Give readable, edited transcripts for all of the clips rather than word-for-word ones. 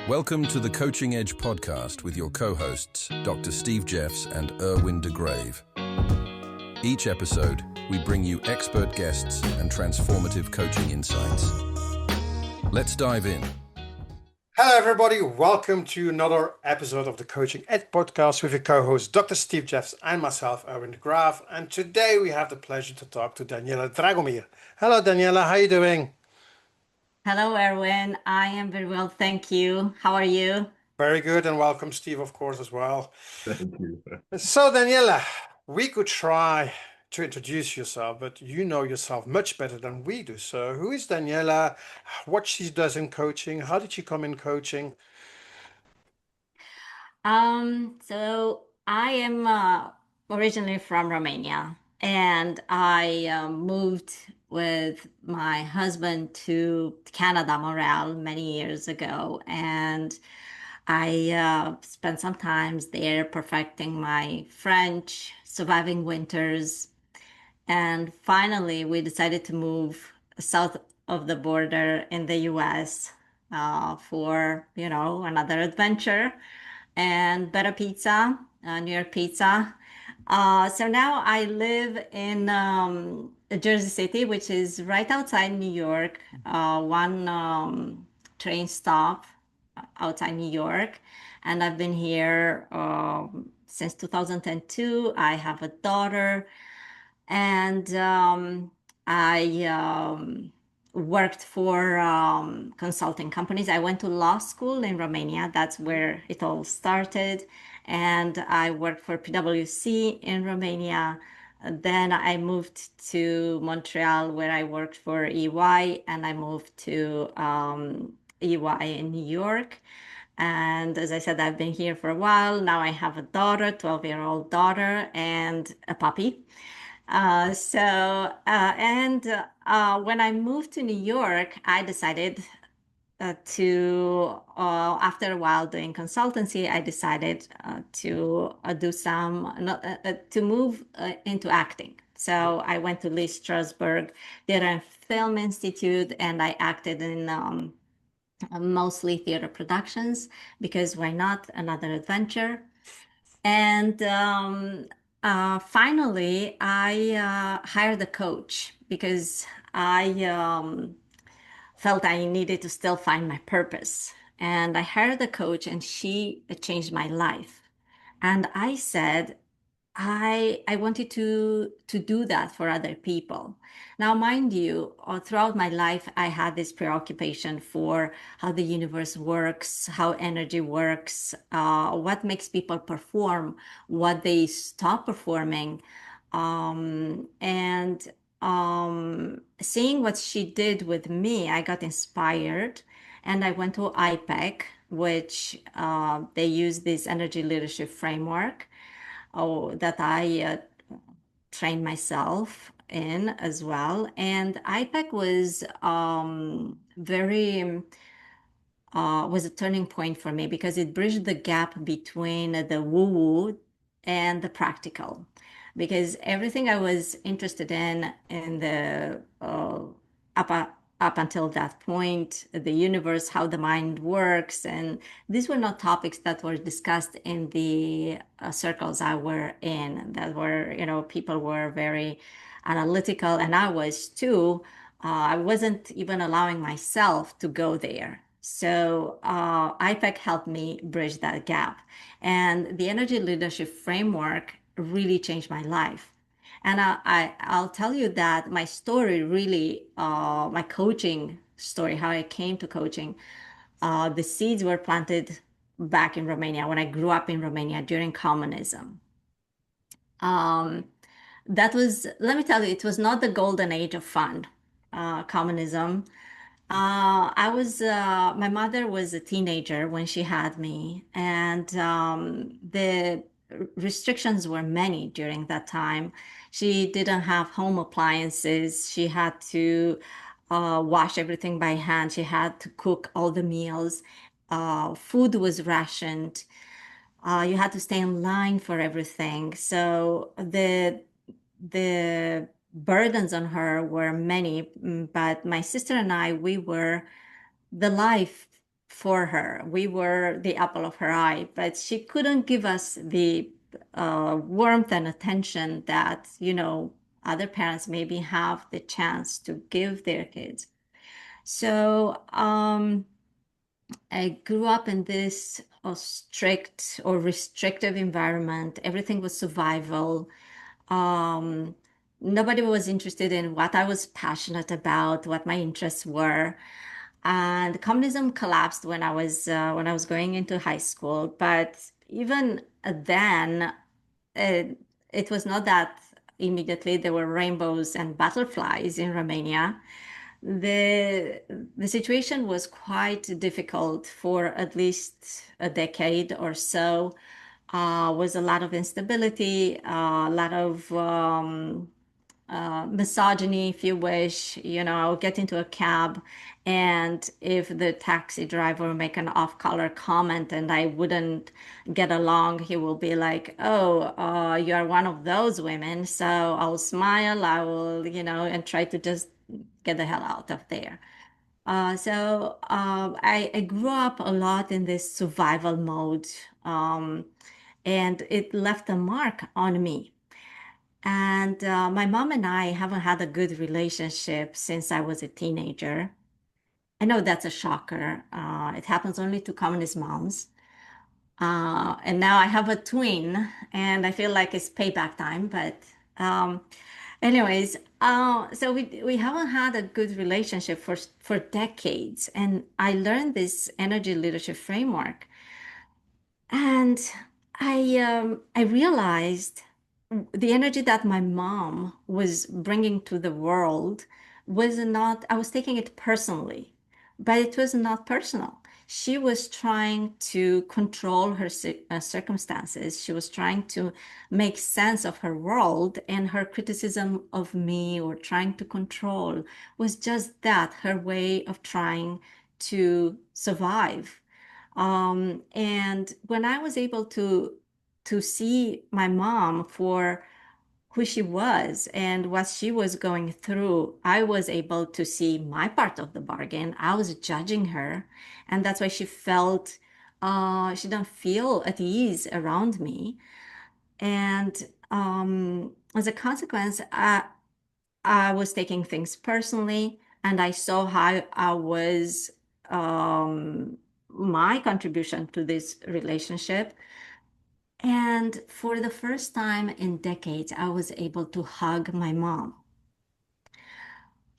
Welcome to the Coaching Edge podcast with your co-hosts, Dr. Steve Jeffs and Erwin de Grave. Each episode, we bring you expert guests and transformative coaching insights. Let's dive in. Hello, everybody. Welcome to another episode of the Coaching Edge podcast with your co-host, Dr. Steve Jeffs and myself, Erwin de Grave. And today we have the pleasure to talk to Daniela Dragomir. Hello, Daniela. How are you doing? Hello, Erwin. I am very well, thank you. How are you? Very good, and welcome, Steve, of course, as well. Thank you. So, Daniela, we could try to introduce yourself, but you know yourself much better than we do. So, who is Daniela? What she does in coaching? How did she come in coaching? So I am originally from Romania, and I moved with my husband to Canada, Montreal, many years ago, and I spent some times there perfecting my French, surviving winters, and finally we decided to move south of the border in the US for, another adventure and better pizza, New York pizza. So now I live in Jersey City, which is right outside New York, one train stop outside New York. And I've been here since 2002. I have a daughter, and I worked for consulting companies. I went to law school in Romania. That's where it all started. And I worked for PwC in Romania. Then I moved to Montreal, where I worked for EY, and I moved to EY in New York. And as I said, I've been here for a while. Now I have a daughter, 12-year-old daughter, and a puppy. When I moved to New York, I decided after a while doing consultancy, I decided to move into acting. So I went to Lee Strasberg Theater and Film Institute, and I acted in mostly theater productions, because why not? Another adventure. And finally, I hired a coach because I felt I needed to still find my purpose. And I hired a coach, and she changed my life. And I said, I wanted to do that for other people. Now, mind you, throughout my life, I had this preoccupation for how the universe works, how energy works, what makes people perform, what they stop performing. Seeing what she did with me, I got inspired, and I went to IPEC, which they use this energy leadership framework that I trained myself in as well. And IPEC was was a turning point for me, because it bridged the gap between the woo-woo and the practical. Because everything I was interested in the up until that point, the universe, how the mind works, and these were not topics that were discussed in the circles I were in. That were, people were very analytical, and I was too. I wasn't even allowing myself to go there. So IPEC helped me bridge that gap. And the energy leadership framework really changed my life. And I'll tell you that my story really, my coaching story, how I came to coaching, the seeds were planted back in Romania when I grew up in Romania during communism. Let me tell you, it was not the golden age of fun, communism. My mother was a teenager when she had me, and the restrictions were many during that time. She didn't have home appliances. She had to wash everything by hand. She had to cook all the meals. Food was rationed. You had to stay in line for everything. So the burdens on her were many, but my sister and I, we were the life for her. We were the apple of her eye, but she couldn't give us the warmth and attention that, other parents maybe have the chance to give their kids. So I grew up in this strict or restrictive environment. Everything was survival. Um, Nobody was interested in what I was passionate about, what my interests were. And communism collapsed when I was going into high school. But even then, it, it was not that immediately there were rainbows and butterflies in Romania. The the situation was quite difficult for at least a decade or so. Was a lot of instability, a lot of misogyny, if you wish. I'll get into a cab, and if the taxi driver make an off-color comment and I wouldn't get along, he will be like, "Oh, you are one of those women." So I'll smile, I will, and try to just get the hell out of there. I grew up a lot in this survival mode, and it left a mark on me. And my mom and I haven't had a good relationship since I was a teenager. I know that's a shocker. It happens only to communist moms. And now I have a twin, and I feel like it's payback time. But um, anyways, so we haven't had a good relationship for decades. And I learned this energy leadership framework, and I realized the energy that my mom was bringing to the world was not, I was taking it personally, but it was not personal. She was trying to control her circumstances. She was trying to make sense of her world, and her criticism of me or trying to control was just that, her way of trying to survive. And when I was able to see my mom for who she was and what she was going through, I was able to see my part of the bargain. I was judging her, and that's why she didn't feel at ease around me. And as a consequence, I was taking things personally, and I saw how I was my contribution to this relationship. And for the first time in decades, I was able to hug my mom.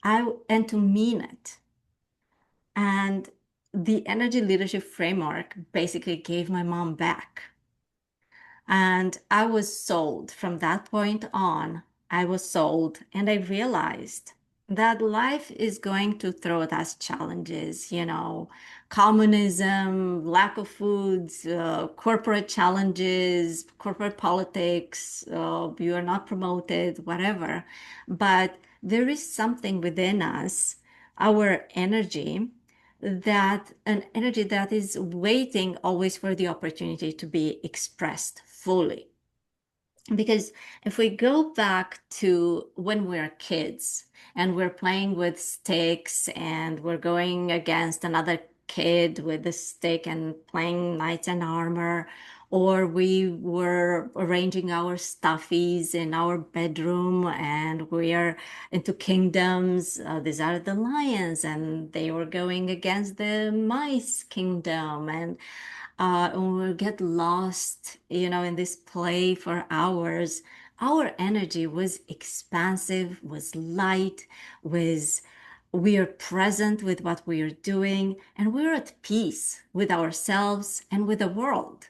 And to mean it. And the energy leadership framework basically gave my mom back. And I was sold from that point on. I was sold, and I realized that life is going to throw at us challenges, communism, lack of foods, corporate challenges, corporate politics, you are not promoted, whatever. But there is something within us, our energy, that an energy that is waiting always for the opportunity to be expressed fully. Because if we go back to when we're kids and we're playing with sticks and we're going against another kid with a stick and playing knights and armor, or we were arranging our stuffies in our bedroom and we are into kingdoms. These are the lions, and they were going against the mice kingdom. And we'll get lost, in this play for hours. Our energy was expansive, was light, was we are present with what we are doing, and we're at peace with ourselves and with the world,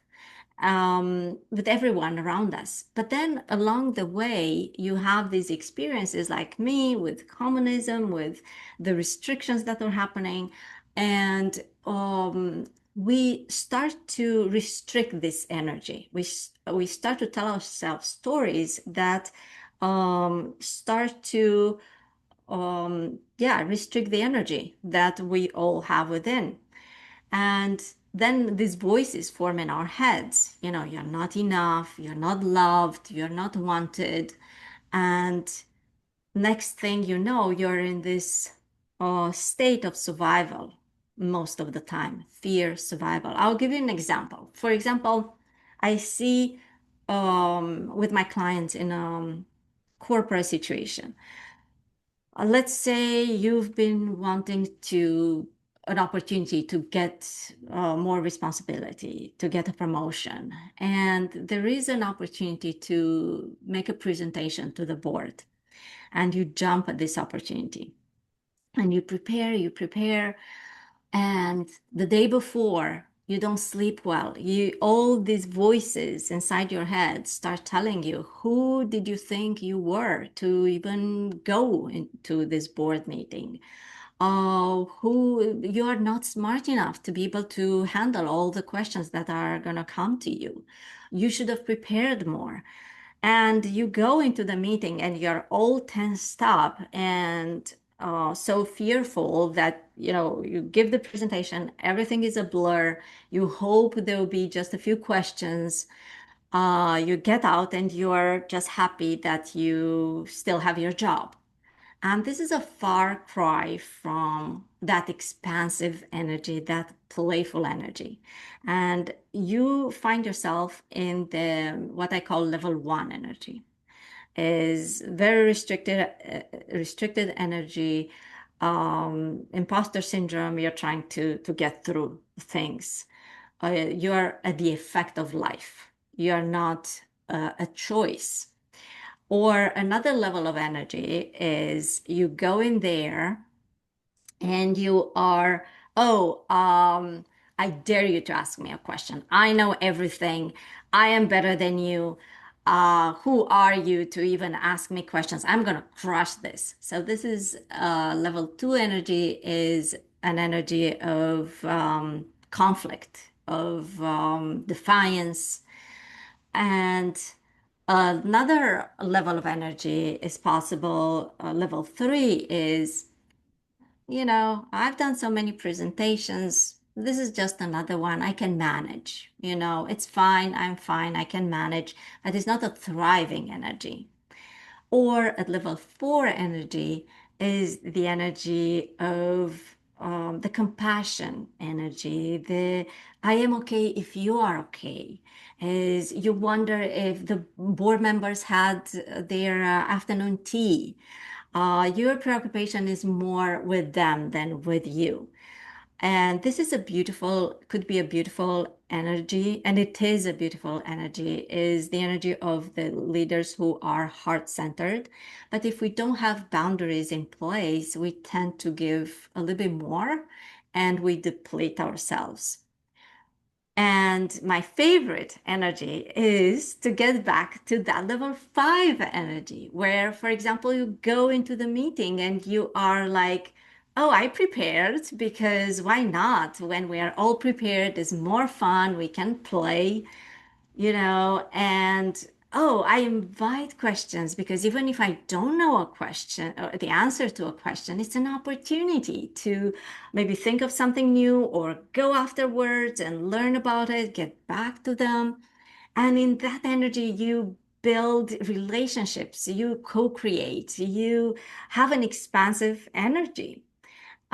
with everyone around us. But then along the way, you have these experiences like me with communism, with the restrictions that are happening, and we start to restrict this energy. We start to tell ourselves stories that start to restrict the energy that we all have within. And then these voices form in our heads. You're not enough, you're not loved, you're not wanted. And next thing you know, you're in this state of survival. most of the time. Fear, survival. I'll give you an example. For example, I see with my clients in a corporate situation. Let's say you've been wanting an opportunity to get more responsibility, to get a promotion, and there is an opportunity to make a presentation to the board, and you jump at this opportunity, and you prepare, and the day before you don't sleep well. All these voices inside your head start telling you, who did you think you were to even go into this board meeting? Who you are not smart enough to be able to handle all the questions that are going to come to you. You should have prepared more. And you go into the meeting and you're all tensed up and so fearful that, you give the presentation, everything is a blur. You hope there'll be just a few questions. You get out and you're just happy that you still have your job. And this is a far cry from that expansive energy, that playful energy. And you find yourself in the what I call level one energy, is very restricted energy, imposter syndrome. You're trying to get through things. You're at the effect of life. You're not a choice. Or another level of energy is you go in there and you are, oh, I dare you to ask me a question. I know everything. I am better than you. Who are you to even ask me questions? I'm gonna crush this. So this is level two energy, is an energy of conflict, of defiance, and another level of energy is possible. Level three is, I've done so many presentations. This is just another one. I can manage. It's fine. I'm fine. I can manage. But it's not a thriving energy. Or at level four energy is the energy of the compassion energy. The I am okay if you are okay. Is you wonder if the board members had their afternoon tea. Your preoccupation is more with them than with you. And this is could be a beautiful energy, and it is a beautiful energy, is the energy of the leaders who are heart-centered. But if we don't have boundaries in place, we tend to give a little bit more and we deplete ourselves. And my favorite energy is to get back to that level five energy, where, for example, you go into the meeting and you are like, oh, I prepared, because why not? When we are all prepared, it's more fun. We can play, and oh, I invite questions, because even if I don't know a question or the answer to a question, it's an opportunity to maybe think of something new or go afterwards and learn about it, get back to them. And in that energy, you build relationships, you co-create, you have an expansive energy.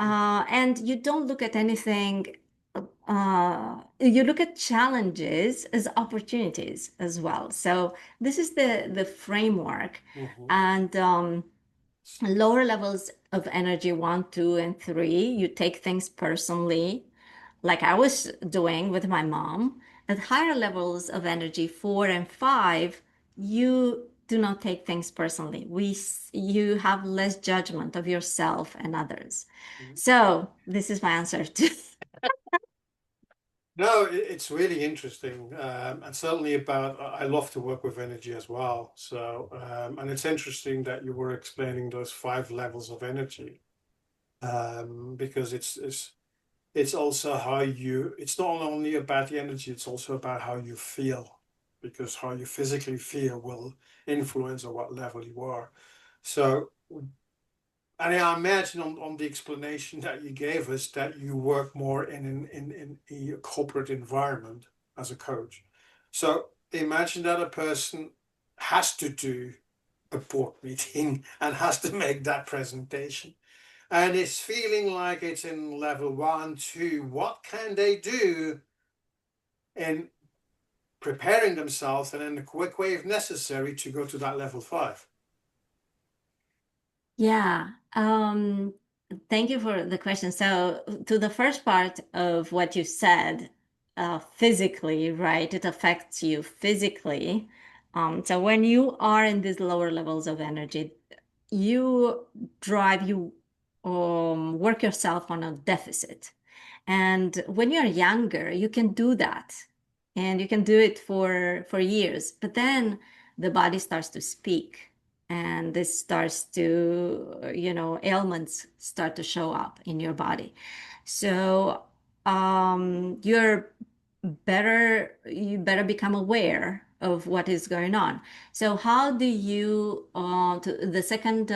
And you don't look at anything, you look at challenges as opportunities as well. So this is the framework. Mhm. And lower levels of energy, one, two, and three, you take things personally, like I was doing with my mom. At higher levels of energy, four and five, you do not take things personally. You have less judgment of yourself and others. Mhm. So this is my answer to. No, it's really interesting, and certainly about. I love to work with energy as well. So, and it's interesting that you were explaining those five levels of energy, because it's also how you. It's not only about the energy; it's also about how you feel, because how you physically feel will influence on what level you are. So, and I imagine on the explanation that you gave us that you work more in a corporate environment as a coach. So imagine that a person has to do a board meeting and has to make that presentation. and it's feeling like it's in level 1, 2, what can they do in preparing themselves and in a quick way, if necessary, to go to that level 5? Yeah. Thank you for the question. So, to the first part of what you said, physically, right? It affects you physically. So when you are in these lower levels of energy, you you work yourself on a deficit. And when you're younger, you can do that. And you can do it for years. But then the body starts to speak, and this starts to, ailments start to show up in your body. So you better become aware of what is going on. So how do you, the second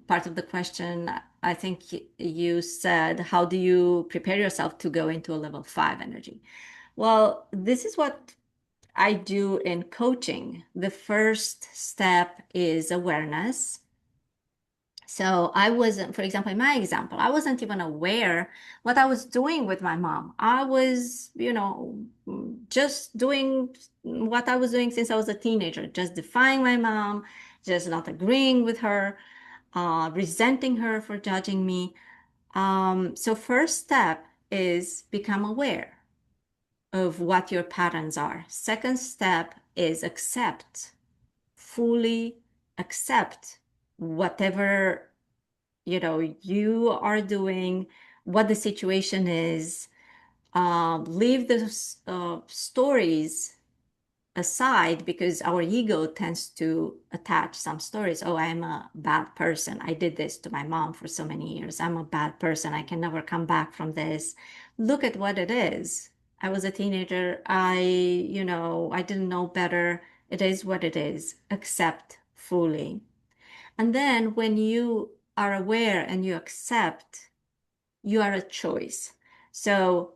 part of the question, I think you said, how do you prepare yourself to go into a level 5 energy? Well, this is what I do in coaching. The first step is awareness. So I wasn't, for example, in my example, I wasn't even aware what I was doing with my mom. I was, just doing what I was doing since I was a teenager, just defying my mom, just not agreeing with her, resenting her for judging me. So first step is become aware of what your patterns are. Second step is fully accept whatever you are doing, what the situation is. Leave the stories aside, because our ego tends to attach some stories. Oh, I'm a bad person. I did this to my mom for so many years. I'm a bad person. I can never come back from this. Look at what it is. I was a teenager. I didn't know better. It is what it is. Accept fully. And then when you are aware and you accept, you are a choice. So,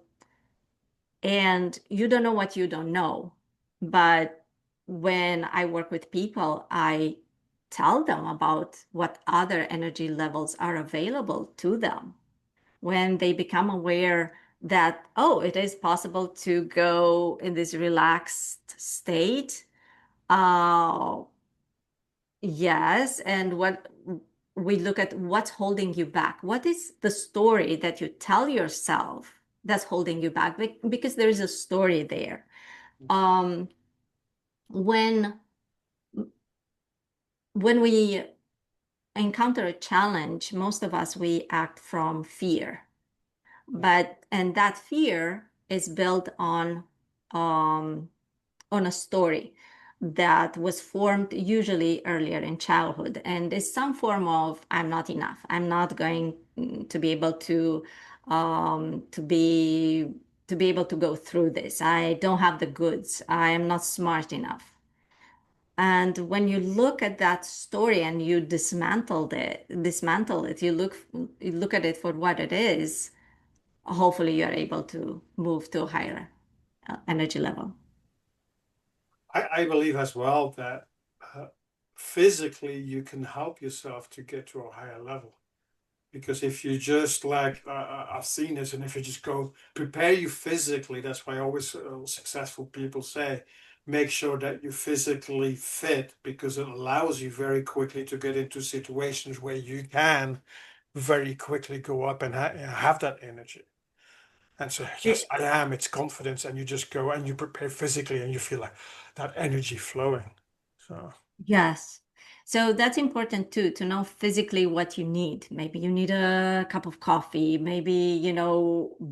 and you don't know what you don't know. But when I work with people, I tell them about what other energy levels are available to them. When they become aware that, oh, it is possible to go in this relaxed state. Uh, yes. And what we look at, what's holding you back? What is the story that you tell yourself that's holding you back? Because there is a story there. Um, when when we encounter a challenge, most of us, we act from fear. And that fear is built um, on a story that was formed usually earlier in childhood, and is some form of I'm not enough. I'm not going to be able to um, to be to be able to go through this. I don't have the goods. I am not smart enough. And when you look at that story and you dismantle it, you look at it for what it is, hopefully you're able to move to a higher energy level. I believe as well that uh, physically you can help yourself to get to a higher level. Because if you just like, I've seen this, and if you just go prepare you physically, that's why always successful people say, make sure that you physically fit, because it allows you very quickly to get into situations where you can very quickly go up and have that energy. And so, yes, I am. It's confidence, and you just go and you prepare physically, and you feel like that energy flowing. So, Yes. So that's important too, to know physically what you need. Maybe you need a cup of coffee, maybe,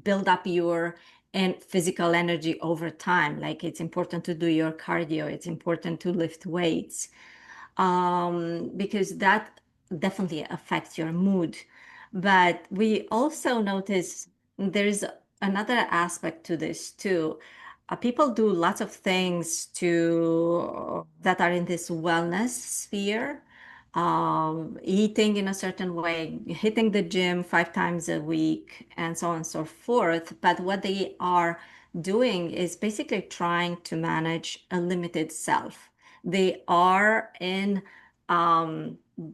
build up your and physical energy over time. Like it's important to do your cardio, it's important to lift weights, because that definitely affects your mood. But we also notice there's another aspect to this too. People do lots of things to that are in this wellness sphere, eating in a certain way, hitting the gym 5 times a week, and so on and so forth. But what they are doing is basically trying to manage a limited self. They are in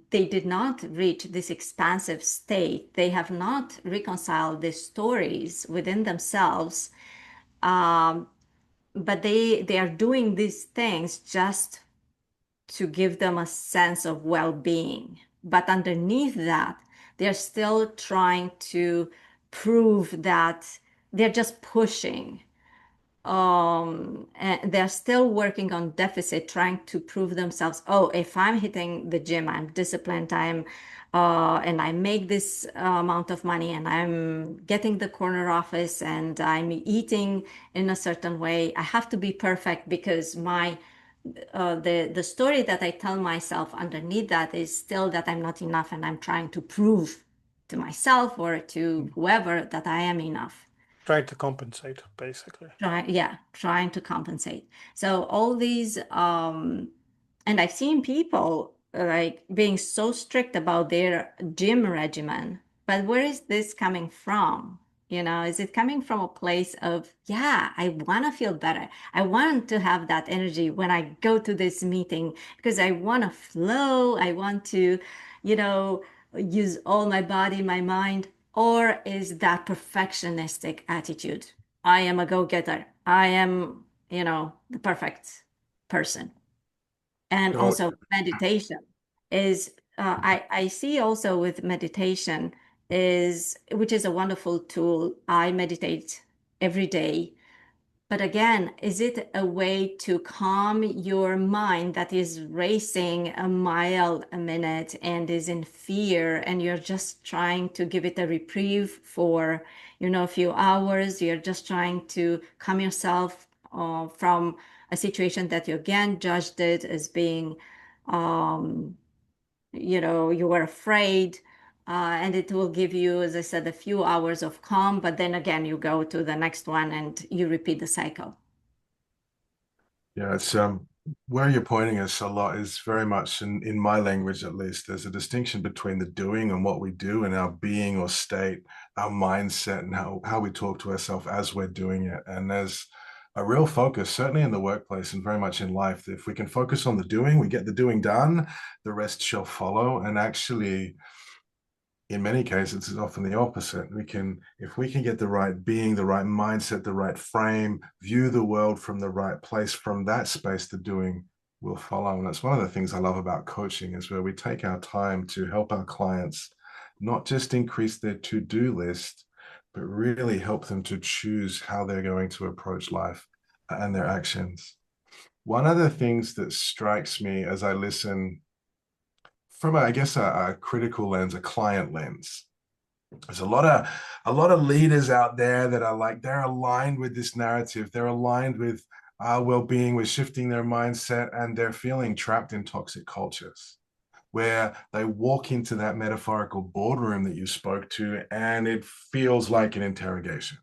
they did not reach this expansive state. They have not reconciled the stories within themselves. Um, but they are doing these things just to give them a sense of well-being. But underneath that, they're still trying to prove that they're just pushing. And they're still working on deficit, trying to prove themselves. Oh, if I'm hitting the gym, I'm disciplined, and I make this amount of money, and I'm getting the corner office, and I'm eating in a certain way. I have to be perfect because the story that I tell myself underneath that is still that I'm not enough, and I'm trying to prove to myself or to whoever that I am enough. Trying to compensate, basically. Trying to compensate. So all these, and I've seen people like being so strict about their gym regimen, but where is this coming from? Is it coming from a place of, yeah, I want to feel better. I want to have that energy when I go to this meeting because I want to flow. I want to, you know, use all my body, my mind. Or is that perfectionistic attitude? I am a go-getter. I am, the perfect person. And So, also meditation is, I see also with meditation which is a wonderful tool. I meditate every day, but again, is it a way to calm your mind that is racing a mile a minute and is in fear, and you're just trying to give it a reprieve for, a few hours? You're just trying to calm yourself from a situation that you again judged it as being, um, you were afraid. And it will give you, as I said, a few hours of calm, but then again, you go to the next one and you repeat the cycle. Yeah, it's where you're pointing us a lot is very much in my language at least. There's a distinction between the doing and what we do and our being or state, our mindset and how we talk to ourselves as we're doing it. And there's a real focus, certainly in the workplace and very much in life. If we can focus on the doing, we get the doing done, the rest shall follow. And actually, in many cases, it's often the opposite. If we can get the right being, the right mindset, the right frame, view the world from the right place, from that space, the doing will follow. And that's one of the things I love about coaching is where we take our time to help our clients not just increase their to-do list, but really help them to choose how they're going to approach life and their actions. One of the things that strikes me as I listen from, I guess, a critical lens, a client lens. There's a lot of leaders out there that are like, they're aligned with this narrative. They're aligned with our well-being, with shifting their mindset, and they're feeling trapped in toxic cultures where they walk into that metaphorical boardroom that you spoke to, and it feels like an interrogation,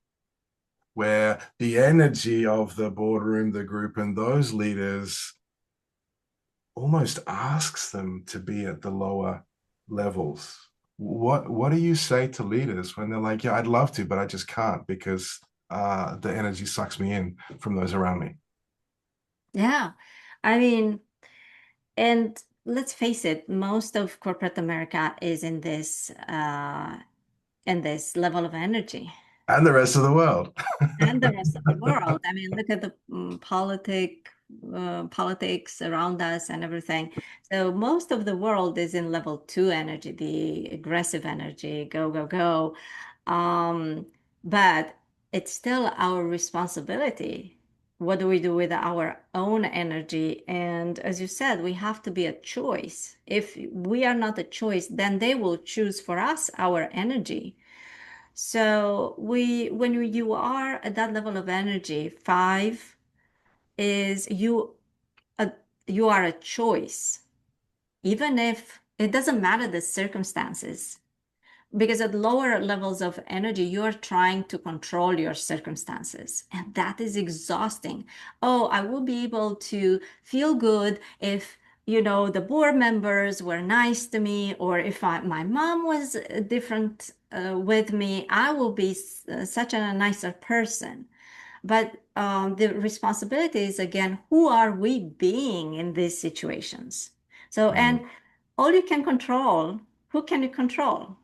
where the energy of the boardroom, the group, and those leaders almost asks them to be at the lower levels. What do you say to leaders when they're like, yeah, I'd love to, but I just can't because the energy sucks me in from those around me? Yeah. I mean, and let's face it, most of corporate America is in this level of energy. And the rest of the world. And the rest of the world. I mean, look at the politics around us and everything. So most of the world is in level 2 energy, the aggressive energy, go, go, go. But it's still our responsibility. What do we do with our own energy? And as you said, we have to be a choice. If we are not a choice, then they will choose for us our energy. So when you are at that level of energy, 5 is uh, you are a choice, even if it doesn't matter the circumstances. Because at lower levels of energy, you're trying to control your circumstances, and that is exhausting. Oh, I will be able to feel good if, the board members were nice to me, or if my mom was different with me, I will be such a nicer person. But the responsibility is again, who are we being in these situations? So, Mm. and all you can control, who can you control?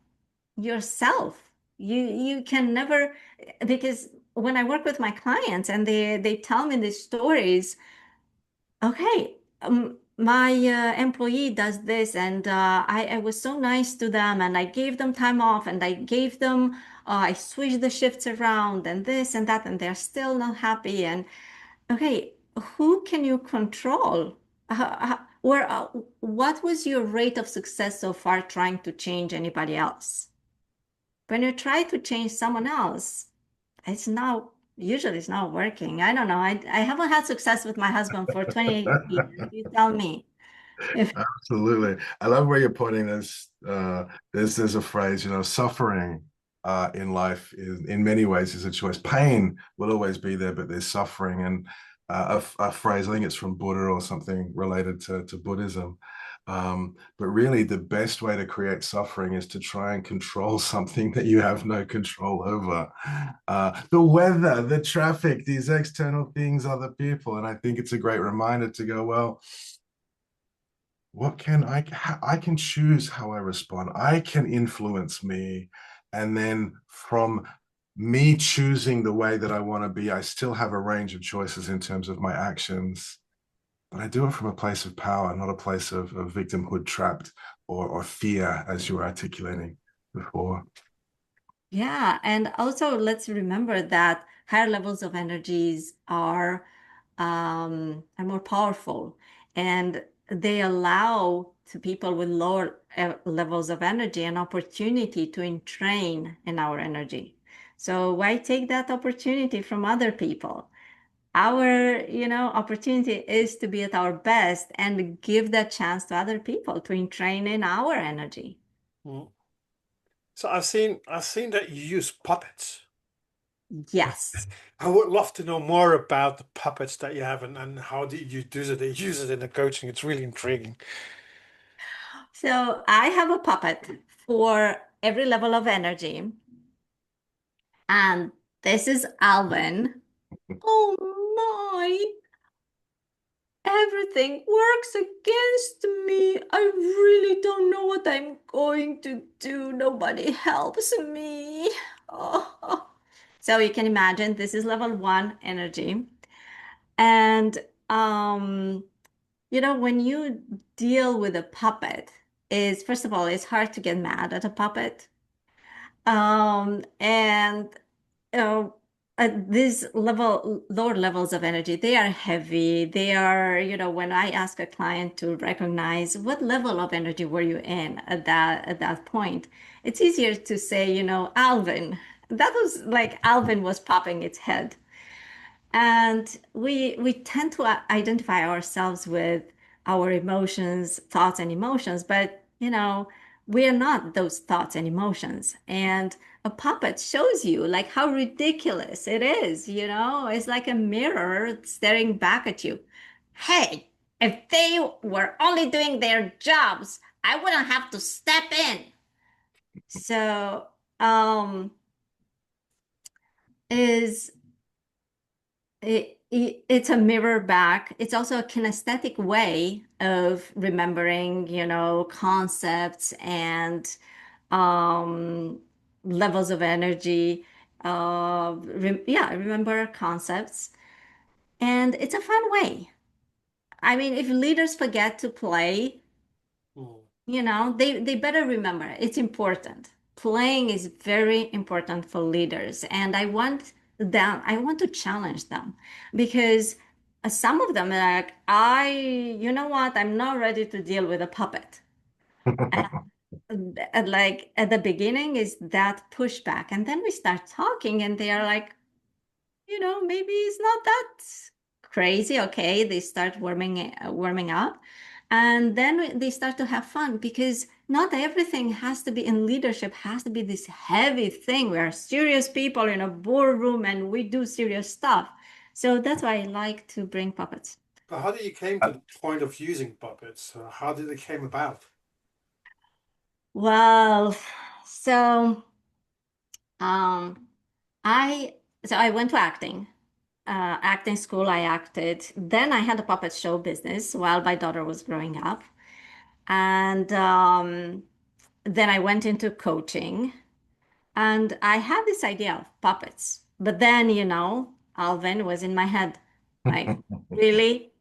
Yourself. You can never, because when I work with my clients and they tell me these stories, okay, my employee does this, and I was so nice to them, and I gave them time off, and I gave them, I switched the shifts around, and this and that, and they're still not happy. And okay, who can you control? What was your rate of success so far trying to change anybody else? When you try to change someone else, it's not usually it's not working. I don't know. I haven't had success with my husband for 28 years. You tell me. If Absolutely. I love where you're pointing this. There's a phrase, suffering in life is in many ways is a choice. Pain will always be there, but there's suffering. And a phrase, I think it's from Buddha or something related to Buddhism. But really, the best way to create suffering is to try and control something that you have no control over. The weather, the traffic, these external things, other people. And I think it's a great reminder to go, well, what can I can choose how I respond. I can influence me. And then from me choosing the way that I want to be, I still have a range of choices in terms of my actions. But I do it from a place of power, not a place of victimhood trapped or fear, as you were articulating before. yeah, and also let's remember that higher levels of energies are more powerful, and they allow to people with lower levels of energy an opportunity to entrain in our energy. So why take that opportunity from other people? Our, opportunity is to be at our best and give that chance to other people to entrain in our energy. Mm. So I've seen that you use puppets. Yes. I would love to know more about the puppets that you have and how do you use it in the coaching. It's really intriguing. So I have a puppet for every level of energy. And this is Alvin. Oh my, everything works against me. I really don't know what I'm going to do. Nobody helps me. Oh. So you can imagine this is level one energy. And um, when you deal with a puppet, is first of all, it's hard to get mad at a puppet. And uh, these lower levels of energy, they are heavy. They are, when I ask a client to recognize what level of energy were you in at that point, it's easier to say, Alvin. That was like Alvin was popping its head. And we tend to identify ourselves with our emotions, thoughts, and emotions, but we are not those thoughts and emotions. And a puppet shows you like how ridiculous it is, it's like a mirror staring back at you. Hey, if they were only doing their jobs, I wouldn't have to step in. So, is it's a mirror back. It's also a kinesthetic way of remembering, concepts and um, levels of energy. Yeah, remember concepts. And it's a fun way. I mean, if leaders forget to play, Mm. they better remember it's important. Playing is very important for leaders, and I want to challenge them because some of them are like, you know what, I'm not ready to deal with a puppet. And like at the beginning is that pushback, and then we start talking, and they are like, maybe it's not that crazy. Okay, they start warming up, and then they start to have fun because not everything has to be in leadership, has to be this heavy thing. We are serious people in a boardroom and we do serious stuff. So that's why I like to bring puppets. But how did you came to the point of using puppets? How did it came about? Well, so um, I I went to acting school. I acted. Then I had a puppet show business while my daughter was growing up. And then I went into coaching, and I had this idea of puppets. But then, Alvin was in my head, like, really?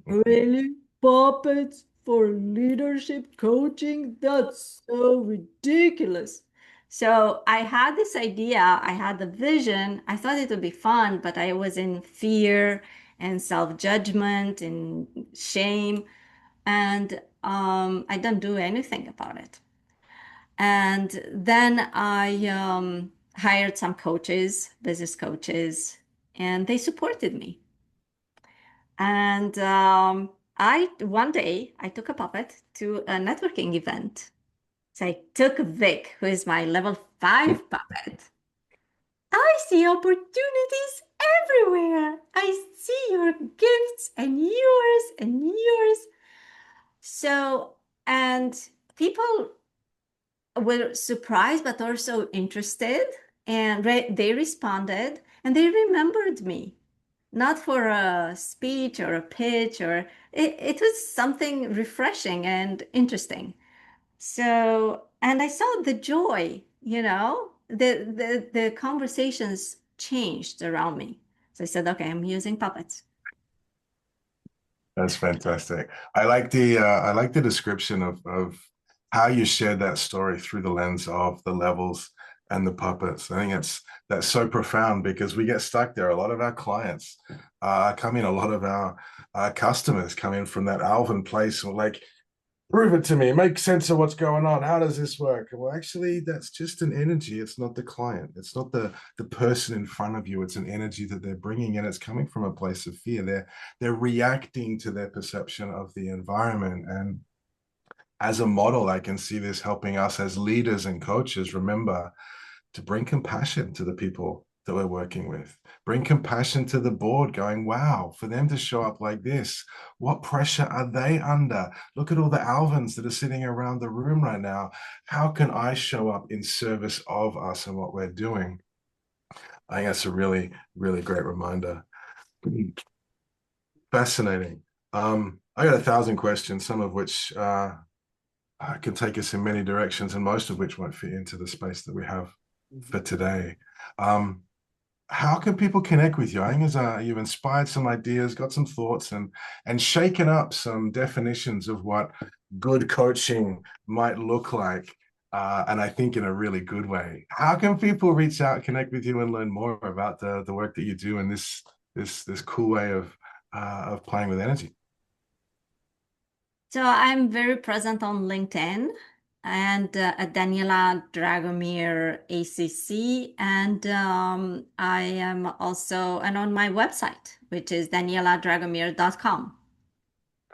Really? Puppets for leadership coaching? That's so ridiculous. So I had this idea, I had the vision, I thought it would be fun, but I was in fear and self-judgment and shame, and I don't do anything about it. And then I hired some coaches, business coaches, and they supported me. And I one day I took a puppet to a networking event. So I took Vic, who is my level 5 puppet. I see opportunities everywhere. I see your gifts and yours. So, and people were surprised, but also interested. And they responded and they remembered me, not for a speech or a pitch, or it was something refreshing and interesting. So, and I saw the joy, the conversations changed around me. So I said, okay, I'm using puppets. That's fantastic. I like the description of how you shared that story through the lens of the levels and the puppets. I think that's so profound because we get stuck there. A lot of our clients come in, a lot of our customers come in from that Alvin place, or like, prove it to me, make sense of what's going on, how does this work? Well, actually, that's just an energy. It's not the client, it's not the person in front of you. It's an energy that they're bringing in. It's coming from a place of fear. They're reacting to their perception of the environment. And as a model, I can see this helping us as leaders and coaches remember to bring compassion to the people that we're working with. Bring compassion to the board, going, wow, for them to show up like this, what pressure are they under? Look at all the Alvins that are sitting around the room right now. How can I show up in service of us and what we're doing? I think that's a really, really great reminder. Fascinating. I got 1,000 questions, some of which can take us in many directions, and most of which won't fit into the space that we have for today. How can people connect with you? I think you've inspired some ideas, got some thoughts, and shaken up some definitions of what good coaching might look like. And I think in a really good way. How can people reach out, connect with you, and learn more about the work that you do and this cool way of playing with energy? So I'm very present on LinkedIn and at Daniela Dragomir ACC. And I am also and on my website, which is danieladragomir.com.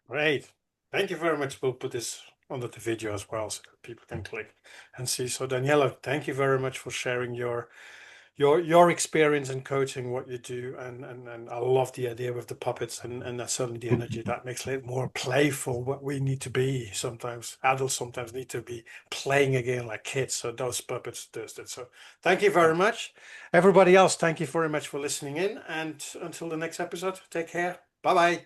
Great. Thank you very much. We'll put this under the video as well so that people can click and see. So Daniela, thank you very much for sharing your experience in coaching, what you do, and I love the idea with the puppets and that's certainly the energy that makes it more playful. What we need to be sometimes, adults sometimes need to be playing again like kids. So those puppets does that. So thank you very much, everybody else. Thank you very much for listening in, and until the next episode, take care. Bye bye.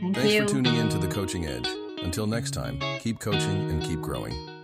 Thank Thanks you. for tuning in to The Coaching Edge. Until next time, keep coaching and keep growing.